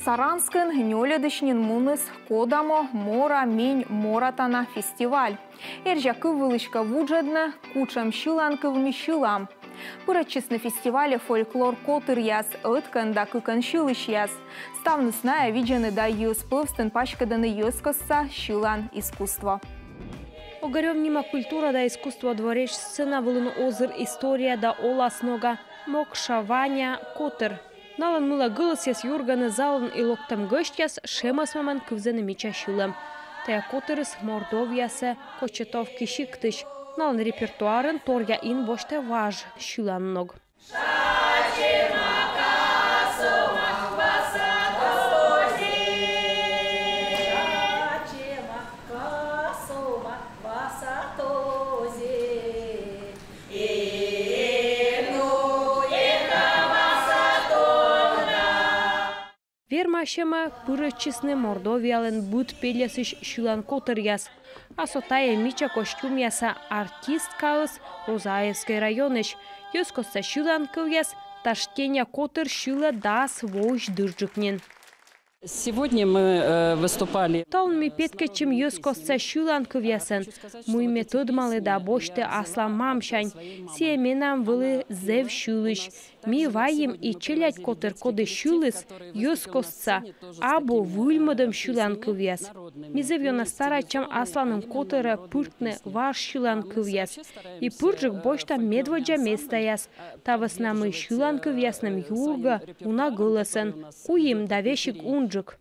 Саранскын нөледішнен мұныз кодамо мора мень моратана фестиваль. Эржакы вылышка вуджадны кучам шыланкывыми шылам. Пырачысны фестивале фольклор котыр яз, ыткан да кыкан шылыш яз. Ставнысная виджаны да юз пывстын пачкаданы юзкосса шылан искусство. Огаревнима культура да искусство двореш сцена вылын озыр история да оласнога мокшаваня котыр. Налан мыла гылыс яс юрганы залын и локтам гышт яс шемас маман кывзаны меча шылым. Тая котырыс Мордовиясы Кочетов кишиктыш. Налан репертуарын торя ин боште важ шылан ног. Вермашема пырычысны Мордовиялын бут пелесыш шылан котыр яс. Асотая мича костюм яса артисткаыс Розаевский районыш. Ёскоса шылан кыл яс, Таштеня котыр шыла дас вож дырджыкнен. Сегодня мы выступали. Талн ми петкечим ёскоса шылан кыл ясын. Муй метод малы да бошты асла мамшань. Сие менам вылы зев шылыш. Ми вайым и челять котыр коды шылыс ёскосца. Або вульмадым шылан кыл яс. Ми зевьёна старачам асланым котыра пыртны ваш шылан кыл яс. И пырджык бошта медводжа места яс. Тавысна мы шылан кыл ясным юрга уна гылысын. Куим да вешик унджык.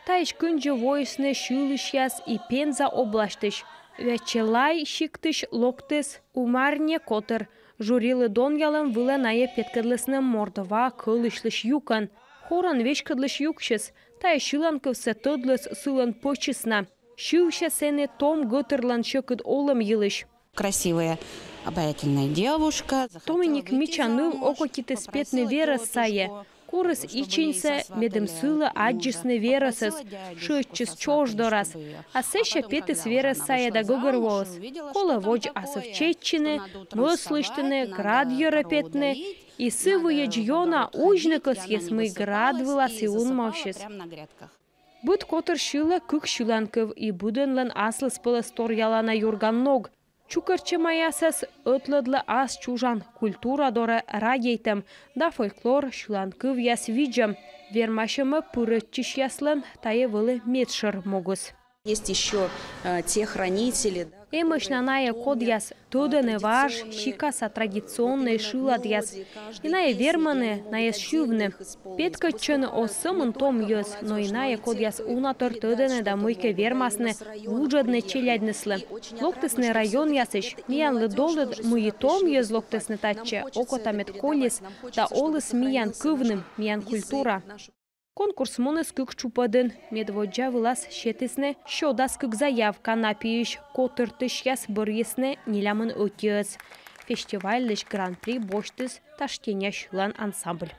Таиш күнжі войсны шылыш яс и Пенза облаштыш. Вечелай шиктыш локтыс умарне котыр. Журилы дон ялым вылы найы петкадлысны Мордова кылышлыш юкан. Хоран вешкадлыш юкшыс. Тай шылан кывсы тыдлыс сылан почысна. Шылша сене том гытырлан шыкыд олым йылыш. Красивая, обаятельная девушка. Томиник мичаныл око киты спетны верас сае. Курыс ичинсе медым сылы аджисны верасыз, шытчыз чождорас. А сэша петыс верас сая да гыгырвоз. Кола вож асыв чеччины, выслыштыны, град йырапетны. И сывые джьона ужныкыс есмый град выласы унмавшыз. Бұд котыр шыла күк шыланкыв и будынлын аслыс пылыс торялана юрган ног. Чукарчы маясыз ытлыдлы ас чужан культура доры радейтым, да фольклор шыланкыв яс виджым. Вермашымы пырытчыш яслым тайы вылы медшыр могыз. Есть еще те хранители. Эмышнаная код яс тудыны ваш, шикаса традиционный шылад яс. Иная верманы наес шывны. Петкачын осымын том яс, но иная код яс унатор тудыны да мойке вермасны уджадны челядныслы. Локтысны район ясыш, миянлы долыд муи том яс локтысны татчы, окотамет колес, да олыс миян кывным, миян культура. Конкурс муныс кык чупадын. Медводжа вылас шетісні шодас кык заявка напиыш. Котыртыш яс бұресні нелямын өтез. Фестивальлыш гран-при боштыз Таштеня шылан ансамбль.